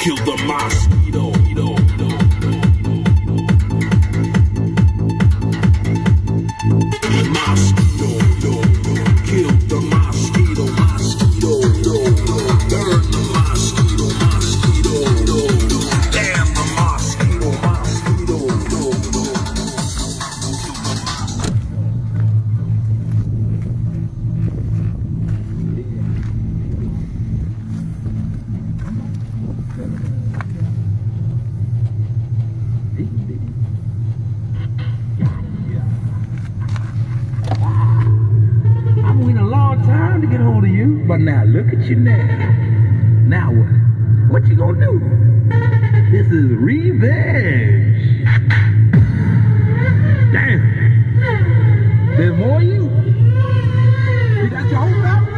Kill the mosquito. Kill the mosquito. Burn the mosquito. Damn the mosquito. I'm waiting a long time to get hold of you, but now look at you now. Now what? What you gonna do? This is revenge. Damn. There's more of you? You got your whole family?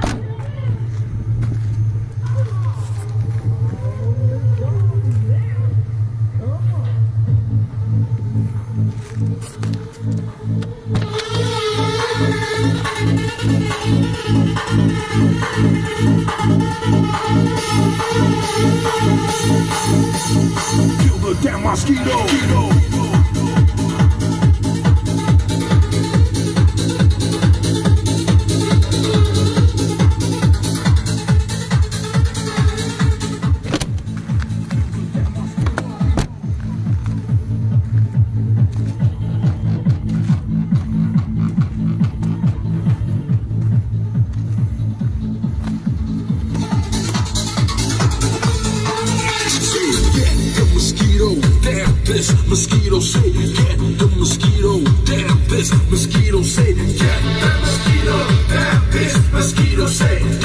Kill the damn mosquito. This mosquito say, get the mosquito, damn this mosquito say, get the mosquito, damn this mosquito say.